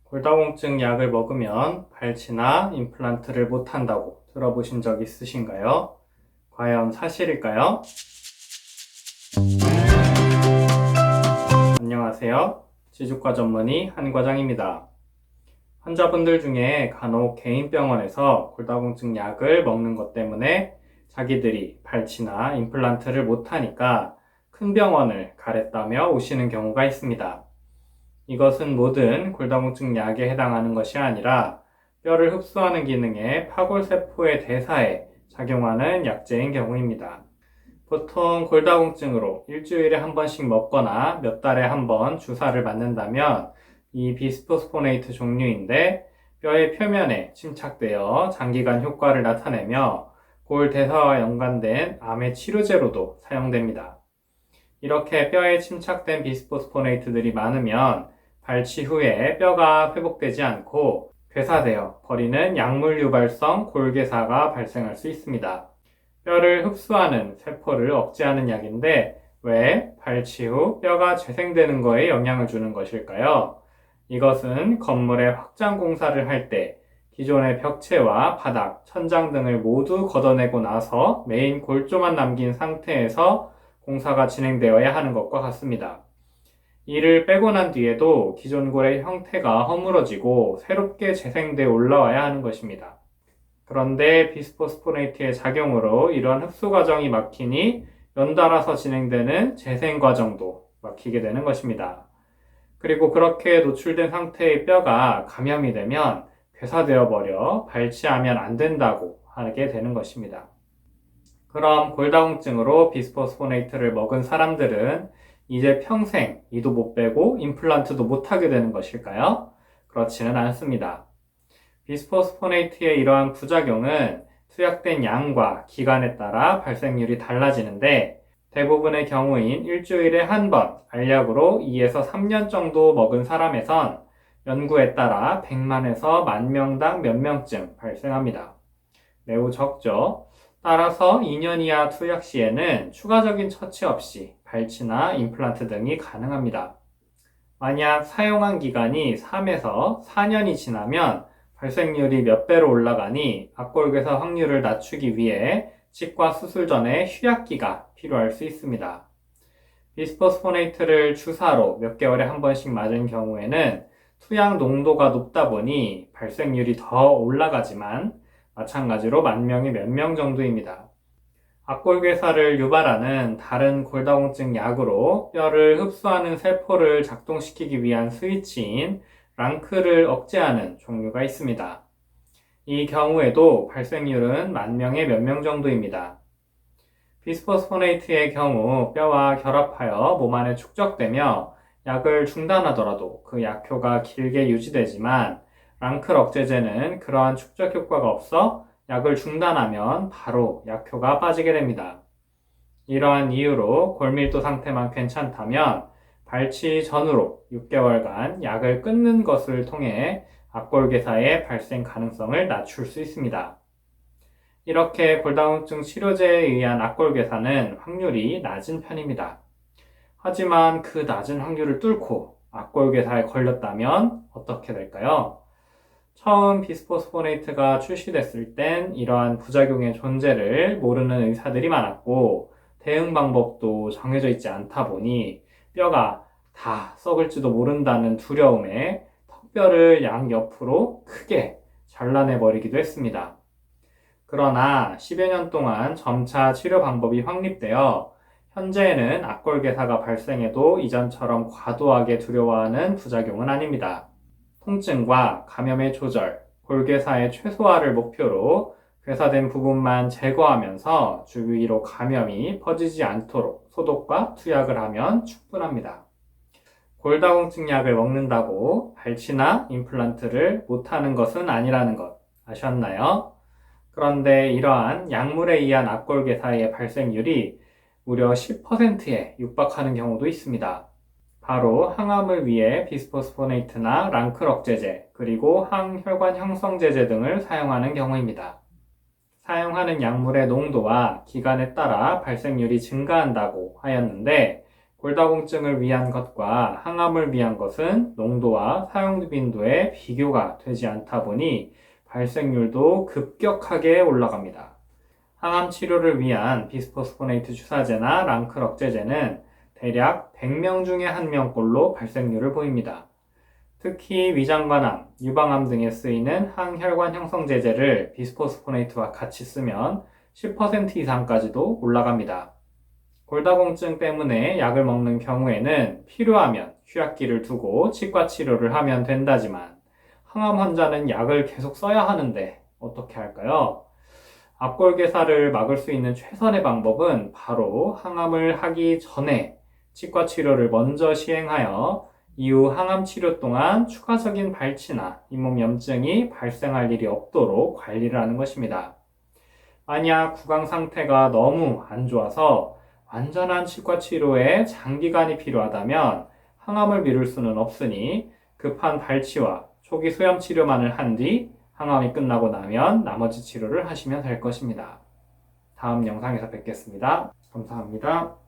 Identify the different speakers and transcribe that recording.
Speaker 1: 골다공증 약을 먹으면 발치나 임플란트를 못한다고 들어보신 적 있으신가요? 과연 사실일까요? 안녕하세요. 지주과 전문의 한과장입니다. 환자분들 중에 간혹 개인 병원에서 골다공증 약을 먹는 것 때문에 자기들이 발치나 임플란트를 못하니까 큰 병원을 가랬다며 오시는 경우가 있습니다. 이것은 모든 골다공증 약에 해당하는 것이 아니라 뼈를 흡수하는 기능의 파골세포의 대사에 작용하는 약제인 경우입니다. 보통 골다공증으로 일주일에 한 번씩 먹거나 몇 달에 한 번 주사를 맞는다면 이 비스포스포네이트 종류인데 뼈의 표면에 침착되어 장기간 효과를 나타내며 골 대사와 연관된 암의 치료제로도 사용됩니다. 이렇게 뼈에 침착된 비스포스포네이트들이 많으면 발치 후에 뼈가 회복되지 않고 괴사되어 버리는 약물 유발성 골괴사가 발생할 수 있습니다. 뼈를 흡수하는 세포를 억제하는 약인데 왜 발치 후 뼈가 재생되는 거에 영향을 주는 것일까요? 이것은 건물의 확장 공사를 할 때 기존의 벽체와 바닥, 천장 등을 모두 걷어내고 나서 메인 골조만 남긴 상태에서 공사가 진행되어야 하는 것과 같습니다. 이를 빼고 난 뒤에도 기존 골의 형태가 허물어지고 새롭게 재생되어 올라와야 하는 것입니다. 그런데 비스포스포네이트의 작용으로 이러한 흡수 과정이 막히니 연달아서 진행되는 재생 과정도 막히게 되는 것입니다. 그리고 그렇게 노출된 상태의 뼈가 감염이 되면 괴사되어 버려 발치하면 안 된다고 하게 되는 것입니다. 그럼 골다공증으로 비스포스포네이트를 먹은 사람들은 이제 평생 이도 못 빼고 임플란트도 못 하게 되는 것일까요? 그렇지는 않습니다. 비스포스포네이트의 이러한 부작용은 투약된 양과 기간에 따라 발생률이 달라지는데 대부분의 경우인 일주일에 한 번 알약으로 2에서 3년 정도 먹은 사람에선 연구에 따라 100만에서 10,000명당 몇 명쯤 발생합니다. 매우 적죠. 따라서 2년 이하 투약 시에는 추가적인 처치 없이 발치나 임플란트 등이 가능합니다. 만약 사용한 기간이 3에서 4년이 지나면 발생률이 몇 배로 올라가니 악골괴사 확률을 낮추기 위해 치과 수술 전에 휴약기가 필요할 수 있습니다. 비스포스포네이트를 주사로 몇 개월에 한 번씩 맞은 경우에는 투약 농도가 높다 보니 발생률이 더 올라가지만 마찬가지로 10,000명에 몇 명 정도입니다. 악골괴사를 유발하는 다른 골다공증 약으로 뼈를 흡수하는 세포를 작동시키기 위한 스위치인 랑크를 억제하는 종류가 있습니다. 이 경우에도 발생률은 10,000명에 몇 명 정도입니다. 비스포스포네이트의 경우 뼈와 결합하여 몸 안에 축적되며 약을 중단하더라도 그 약효가 길게 유지되지만 랑클 억제제는 그러한 축적 효과가 없어 약을 중단하면 바로 약효가 빠지게 됩니다. 이러한 이유로 골밀도 상태만 괜찮다면 발치 전후로 6개월간 약을 끊는 것을 통해 악골괴사의 발생 가능성을 낮출 수 있습니다. 이렇게 골다공증 치료제에 의한 악골괴사는 확률이 낮은 편입니다. 하지만 그 낮은 확률을 뚫고 악골괴사에 걸렸다면 어떻게 될까요? 처음 비스포스포네이트가 출시됐을 땐 이러한 부작용의 존재를 모르는 의사들이 많았고 대응 방법도 정해져 있지 않다 보니 뼈가 다 썩을지도 모른다는 두려움에 턱뼈를 양옆으로 크게 잘라내버리기도 했습니다. 그러나 10여 년 동안 점차 치료 방법이 확립되어 현재에는 악골괴사가 발생해도 이전처럼 과도하게 두려워하는 부작용은 아닙니다. 통증과 감염의 조절, 골괴사의 최소화를 목표로 괴사된 부분만 제거하면서 주위로 감염이 퍼지지 않도록 소독과 투약을 하면 충분합니다. 골다공증 약을 먹는다고 발치나 임플란트를 못하는 것은 아니라는 것 아셨나요? 그런데 이러한 약물에 의한 악골괴사의 발생률이 무려 10%에 육박하는 경우도 있습니다. 바로 항암을 위해 비스포스포네이트나 랑클 억제제, 그리고 항혈관 형성제제 등을 사용하는 경우입니다. 사용하는 약물의 농도와 기간에 따라 발생률이 증가한다고 하였는데 골다공증을 위한 것과 항암을 위한 것은 농도와 사용 빈도의 비교가 되지 않다 보니 발생률도 급격하게 올라갑니다. 항암 치료를 위한 비스포스포네이트 주사제나 랑클 억제제는 대략 100명 중에 1명꼴로 발생률을 보입니다. 특히 위장관암, 유방암 등에 쓰이는 항혈관 형성제제를 비스포스포네이트와 같이 쓰면 10% 이상까지도 올라갑니다. 골다공증 때문에 약을 먹는 경우에는 필요하면 휴약기를 두고 치과 치료를 하면 된다지만 항암 환자는 약을 계속 써야 하는데 어떻게 할까요? 앞골개사를 막을 수 있는 최선의 방법은 바로 항암을 하기 전에 치과 치료를 먼저 시행하여 이후 항암 치료 동안 추가적인 발치나 잇몸 염증이 발생할 일이 없도록 관리를 하는 것입니다. 만약 구강 상태가 너무 안 좋아서 완전한 치과 치료에 장기간이 필요하다면 항암을 미룰 수는 없으니 급한 발치와 초기 소염 치료만을 한 뒤 항암이 끝나고 나면 나머지 치료를 하시면 될 것입니다. 다음 영상에서 뵙겠습니다. 감사합니다.